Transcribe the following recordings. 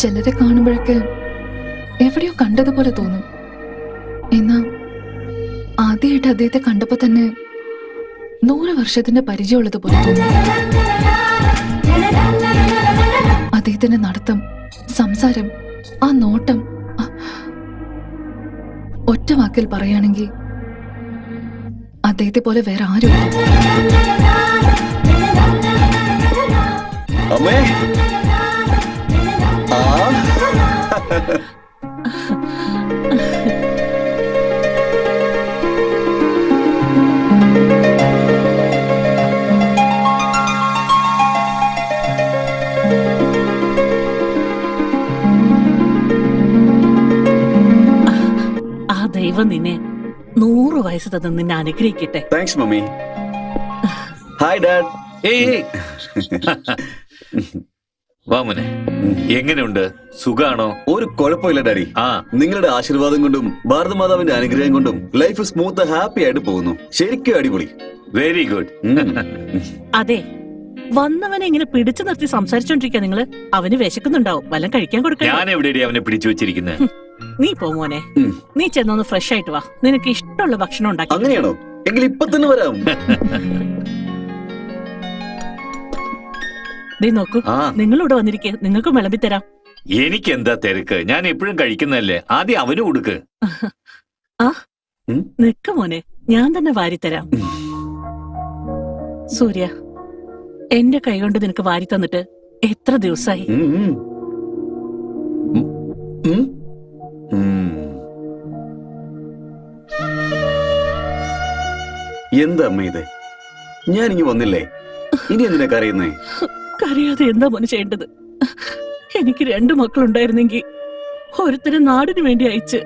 ചിലരെ കാണുമ്പോഴൊക്കെ എവിടെയോ കണ്ടതുപോലെ തോന്നും. എന്നാ ആദ്യമായിട്ട് അദ്ദേഹത്തെ കണ്ടപ്പോ തന്നെ 100 വർഷത്തിന്റെ പരിചയമുള്ളത് പോലെ തോന്നി. അദ്ദേഹത്തിന്റെ നടത്തം, സംസാരം, ആ നോട്ടം, ഒറ്റ വാക്കിൽ പറയുകയാണെങ്കിൽ അദ്ദേഹത്തെ പോലെ വേറെ ആരുമില്ല. അമ്മേ, ആ ദൈവം നിന്നെ 100 വയസ്സ് തന്ന് നിന്നെ അനുഗ്രഹിക്കട്ടെ. Thanks mummy. Hi dad. വാ മോനെ, എങ്ങനെയുണ്ട്? സുഖാണോ? ഒരു കുഴപ്പമില്ല ഡാഡി. നിങ്ങളുടെ ആശീർവാദം കൊണ്ടും ഭാരതമാതാവിന്റെ അനുഗ്രഹം കൊണ്ടും ലൈഫ് സ്മൂത്ത് ഹാപ്പി ആയിട്ട് പോകുന്നു. ശരിക്കും അടിപൊളി. Very good. അതെ, വന്നവനെ ഇങ്ങനെ പിടിച്ചു നിർത്തി സംസാരിച്ചോണ്ടിരിക്കുക നിങ്ങള്. അവന് വിശക്കുന്നുണ്ടാവും, വല്ലതും കഴിക്കാൻ കൊടുക്കാം. ഞാൻ എവിടെയാ അവനെ പിടിച്ചു വെച്ചിരിക്കുന്നത്? നീ പോ മോനെ, നീ ചെന്നൊന്ന് ഫ്രഷ് ആയിട്ട് വാ. നിനക്ക് ഇഷ്ടമുള്ള ഭക്ഷണം ഉണ്ടാക്കി. അങ്ങനെയാണോ? എങ്കിൽ ഇപ്പൊ തന്നെ വരാം. നീ നോക്കൂ, നിങ്ങളിവിടെ വന്നിരിക്കെ, നിങ്ങൾക്ക് വിളമ്പി തരാം. എനിക്ക് എന്താ തിരക്ക്? ഞാൻ എപ്പോഴും കഴിക്കുന്നതല്ലേ. ആദ്യം അവന് കൊടുക്ക്. നിക്ക് മോനെ, ഞാൻ തന്നെ വാരിത്തരാം. സൂര്യ, എന്റെ കൈ കൊണ്ട് നിനക്ക് വാരി തന്നിട്ട് എത്ര ദിവസമായി? എന്താ അമ്മ ഇത്? ഞാൻ ഇനി വന്നില്ലേ? ഇനി എന്തിനാ കരയുന്നേ? കരയാതെ എന്താ മോനെ ചെയ്യേണ്ടത്? എനിക്ക് 2 മക്കളുണ്ടായിരുന്നെങ്കിൽ ഒരുത്തരെ നാടിനു വേണ്ടി അയച്ച്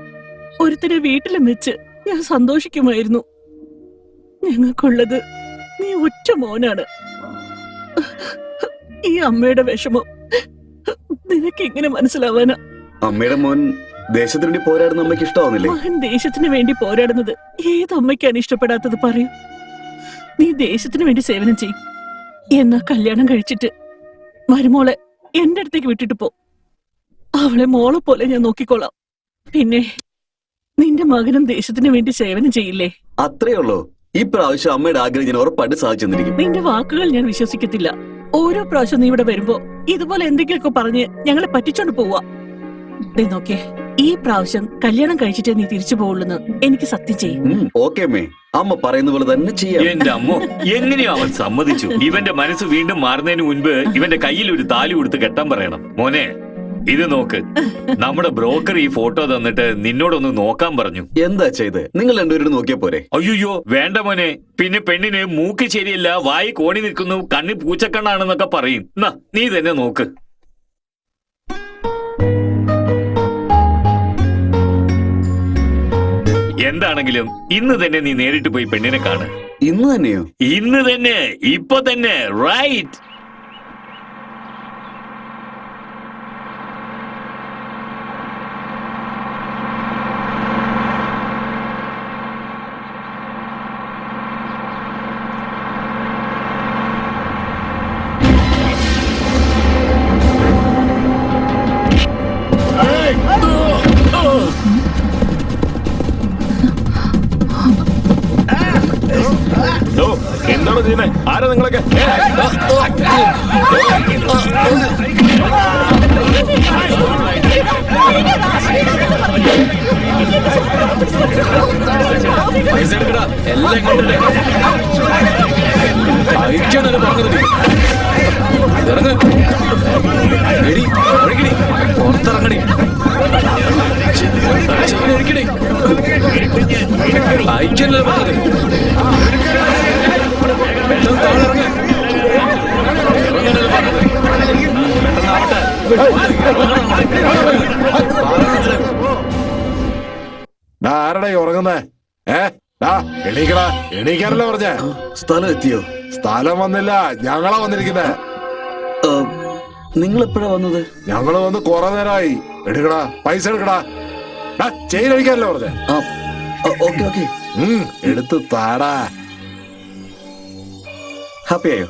ഒരുത്തരെ വീട്ടിലും വെച്ച് ഞാൻ സന്തോഷിക്കുമായിരുന്നു. ഞങ്ങൾക്കുള്ളത് നീ ഒറ്റ മോനാണ്. ഈ അമ്മയുടെ വിഷമം നിനക്ക് എങ്ങനെ മനസ്സിലാവാനാ? അമ്മയുടെ മോൻ ദേശത്തിന് വേണ്ടി പോരാടുന്ന അമ്മയ്ക്ക് ഇഷ്ടമാവുന്നില്ലേ? മകൻ ദേശത്തിന് വേണ്ടി പോരാടുന്നത് ഏതമ്മയ്ക്കാണ് ഇഷ്ടപ്പെടാത്തത്? പറയൂ. നീ ദേശത്തിന് വേണ്ടി സേവനം ചെയ്യും. എന്നാ കല്യാണം കഴിച്ചിട്ട് മരുമോളെ എന്റെ അടുത്തേക്ക് വിട്ടിട്ട് പോ. അവളെ മോളെ പോലെ ഞാൻ നോക്കിക്കോളാം. പിന്നെ നിന്റെ മകനും ദേശത്തിന് വേണ്ടി സേവനം ചെയ്യില്ലേ? അത്രേ ഉള്ളൂ. ഈ പ്രാവശ്യം അമ്മയുടെ ആഗ്രഹം ഞാൻ ഉറപ്പായിട്ട് സാധിച്ചെന്നിരിക്കും. നിന്റെ വാക്കുകൾ ഞാൻ വിശ്വസിക്കത്തില്ല. ഓരോ പ്രാവശ്യം നീ ഇവിടെ വരുമ്പോ ഇതുപോലെ എന്തെങ്കിലുമൊക്കെ പറഞ്ഞ് ഞങ്ങളെ പറ്റിച്ചോണ്ട് പോവാ. നീ നോക്കേ, ഈ പ്രാവശ്യം കല്യാണം കഴിച്ചിട്ടേ നീ തിരിച്ചു പോവുള്ളൂന്ന് എനിക്ക് സത്യം ചെയ്യും. ഓക്കേ അമ്മേ, അമ്മ പറയുന്ന പോലെ തന്നെ ചെയ്യാം. എന്റെ അമ്മോ, എങ്ങനെയോ അവൻ സമ്മതിച്ചു. ഇവന്റെ മനസ്സ് വീണ്ടും മാറുന്നതിന് മുൻപ് ഇവന്റെ കയ്യിൽ ഒരു താലി കൊടുത്ത് കെട്ടാൻ പറയണം. മോനെ, ഇത് നോക്ക്, നമ്മുടെ ബ്രോക്കർ ഈ ഫോട്ടോ തന്നിട്ട് നിന്നോടൊന്ന് നോക്കാൻ പറഞ്ഞു. എന്താ ചെയ്ത്? നിങ്ങൾ രണ്ടുപേരും നോക്കിയാ പോരെ? അയ്യോ വേണ്ട മോനെ. പിന്നെ പെണ്ണിന് മൂക്ക് ശരിയല്ല, വായി കോണി നിൽക്കുന്നു, കണ്ണി പൂച്ചക്കണ്ണാണെന്നൊക്കെ പറയും. നീ തന്നെ നോക്ക്. എന്താണെങ്കിലും ഇന്ന് തന്നെ നീ നേരിട്ട് പോയി പെണ്ണിനെ കാണ്. ഇന്ന് തന്നെയോ? ഇന്ന് തന്നെ, ഇപ്പൊ തന്നെ, റൈറ്റ്. എന്താണ് ചെയ്യുന്നേ? ആരാ നിങ്ങളൊക്കെ? പൈസ എടുക്കടാ, എല്ലാം ഇങ്ങോട്ടേ അയച്ചാണല്ലോ പറഞ്ഞത്. ഇറങ്ങ, എടി ഒഴുകിടി, പുറത്തിറങ്ങടി, ഒഴുകിടി, അയച്ചാണല്ലോ പറഞ്ഞത്. ആരടാ ഉറങ്ങുന്നേ? എണീക്കടാ, എണീക്കാനല്ലോ പറഞ്ഞ. സ്ഥലം എത്തിയോ? സ്ഥലം വന്നില്ല, ഞങ്ങളാ വന്നിരിക്കുന്നേ. നിങ്ങൾ എപ്പോഴാ വന്നത്? ഞങ്ങള് വന്ന് കുറെ നേരമായി. എടുക്കടാ, പൈസ എടുക്കടാ. ചെയിൻ അടിക്കാനല്ലോ പറഞ്ഞ. ഓക്കെ ഓക്കെ, എടുത്ത് താടാ. ഹാപ്പി ആയോ?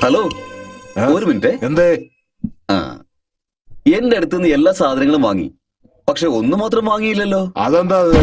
ഹലോ, ഒരു മിനിറ്റ്. എന്തേ? എന്റെ അടുത്ത് നിന്ന് എല്ലാ സാധനങ്ങളും വാങ്ങി, പക്ഷെ ഒന്ന് മാത്രം വാങ്ങിയില്ലല്ലോ. അതെന്താ അത്?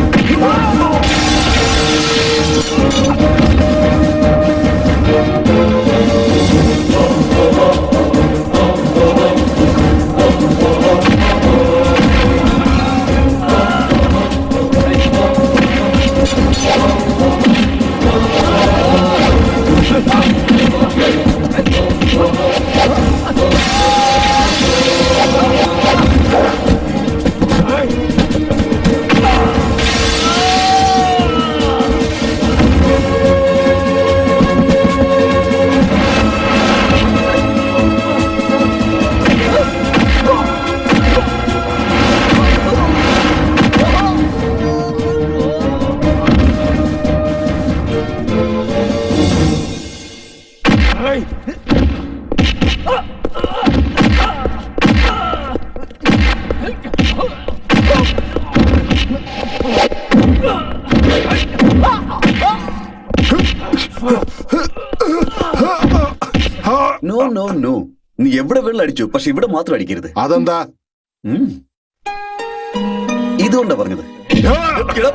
നോ നോ നോ, നീ എവിടെ വെള്ളം അടിച്ചു, പക്ഷെ ഇവിടെ മാത്രം അടിക്കരുത്. അതെന്താ? ഉം. ഇതുകൊണ്ടാ പറഞ്ഞത്. എടാ,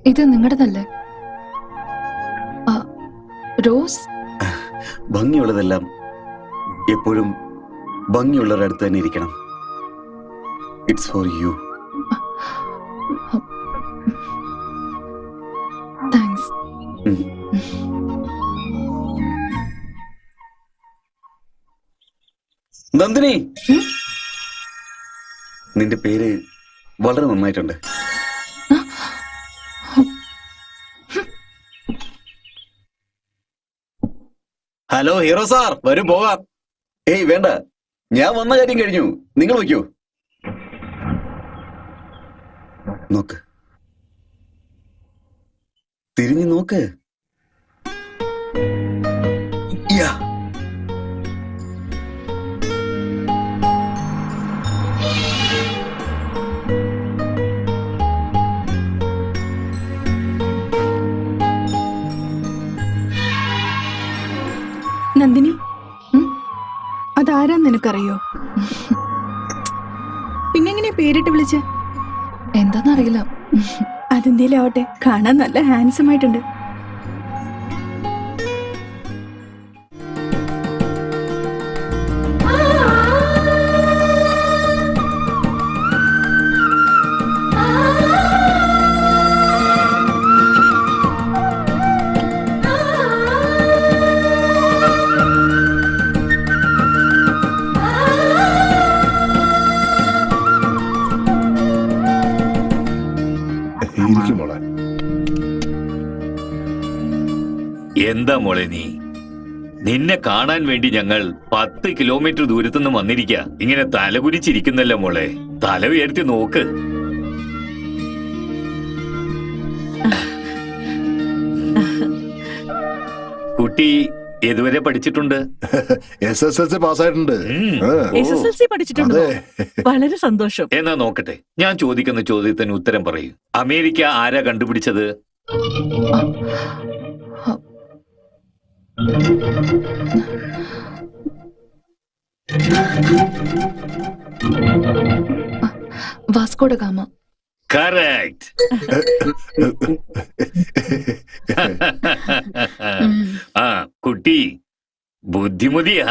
ഇത് നിങ്ങളുടേതല്ലേ? റോസ്, ഭംഗിയുള്ളതെല്ലാം എപ്പോഴും ഭംഗിയുള്ളവരുടെ അടുത്ത് തന്നെ ഇരിക്കണം. It's for you. Thanks. Nandini, നിന്റെ പേര് വളരെ നന്നായിട്ടുണ്ട്. ഹലോ ഹീറോ സാർ, വരും പോകാം. ഏയ് വേണ്ട, ഞാൻ വന്ന കാര്യം കഴിഞ്ഞു. നിങ്ങൾ വയ്ക്കൂ. നോക്ക്, തിരിഞ്ഞു നോക്ക്. യാ. നന്ദിനി, അതാരാ നിനക്കറിയോ? പിന്നെങ്ങനെ പേരിട്ട് വിളിച്ച്? എന്താന്നറിയില്ല. അതെന്തേലും ആവട്ടെ, കാണാൻ നല്ല ഹാൻസം ആയിട്ടുണ്ട്. ഇരിക്കും മോളെ. എന്താ മോളെ നീ? നിന്നെ കാണാൻ വേണ്ടി ഞങ്ങൾ 10 കിലോമീറ്റർ ദൂരത്തുനിന്ന് വന്നിരിക്ക. ഇങ്ങനെ തലകുരിച്ചിരിക്കുന്നല്ലോ മോളെ. തല ഉയർത്തി നോക്ക്. കുട്ടി ഏതുവരെ പഠിച്ചിട്ടുണ്ട്? SSLC പാസ്സായിട്ടുണ്ട്. SSLC പഠിച്ചിട്ടുണ്ടോ? വളരെ സന്തോഷം. എന്നാ നോക്കട്ടെ, ഞാൻ ചോദിക്കുന്ന ചോദ്യത്തിന് ഉത്തരം പറയൂ. അമേരിക്ക ആരാ കണ്ടുപിടിച്ചത്? Vasco da gamma. കറക്റ്റ്. ആ കുട്ടി ബുദ്ധിമതിയാ.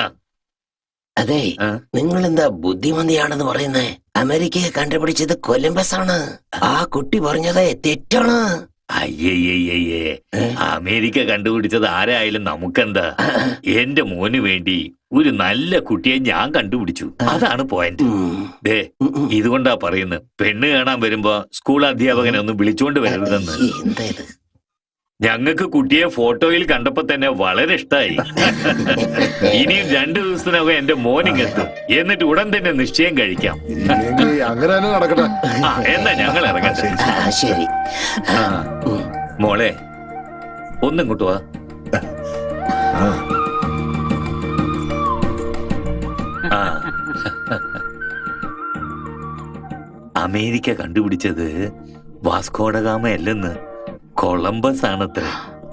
അതെ, ആ? നിങ്ങൾ എന്താ ബുദ്ധിമതിയാണെന്ന് പറയുന്നേ? അമേരിക്കയെ കണ്ടുപിടിച്ചത് കൊലംബസ് ആണ്. ആ കുട്ടി പറഞ്ഞത് തെറ്റാണ്. അയ്യയ്യയ്യേ, അമേരിക്ക കണ്ടുപിടിച്ചത് ആരായാലും നമുക്കെന്താ? എന്റെ മോന് വേണ്ടി ഒരു നല്ല കുട്ടിയെ ഞാൻ കണ്ടുപിടിച്ചു. അതാണ് പോയിന്റ്. ദേ, ഇതുകൊണ്ടാ പറയുന്നത്, പെണ്ണ് കാണാൻ വരുമ്പോ സ്കൂൾ അധ്യാപകനെ ഒന്ന് വിളിച്ചോണ്ട് വരരുതെന്ന്. എന്താ ഇത്? ഞങ്ങൾക്ക് കുട്ടിയെ ഫോട്ടോയിൽ കണ്ടപ്പോ തന്നെ വളരെ ഇഷ്ടായി. ഇനിയും 2 ദിവസത്തിനകം എന്റെ മോനിങ്ങെത്തും. എന്നിട്ട് ഉടൻ തന്നെ നിശ്ചയം കഴിക്കാം. എങ്കിൽ അങ്ങനെ തന്നെ നടക്കട്ടെ. ആ, എന്നാ ഞങ്ങൾ ഇറങ്ങട്ടെ. ശരി. ആ, മോളെ ഒന്നിങ്ങോട്ട് വാ. ആ, അമേരിക്ക കണ്ടുപിടിച്ചത് വാസ്കോഡഗാമ അല്ലെന്ന്, കൊളംബസ് ആണത്രേ.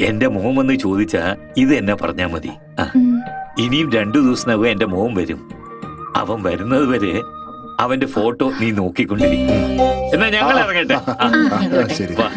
എന്റെ മോൻ വന്ന് ചോദിച്ചാ ഇത് എന്നെ പറഞ്ഞാ മതി. ആ, ഇനിയും 2 ദിവസത്തിനകം എന്റെ മോൻ വരും. അവൻ വരുന്നത് വരെ അവന്റെ ഫോട്ടോ നീ നോക്കിക്കൊണ്ടിരിക്കും. എന്നാ ഞങ്ങൾ ഇറങ്ങട്ടെ. ശരി. വാ.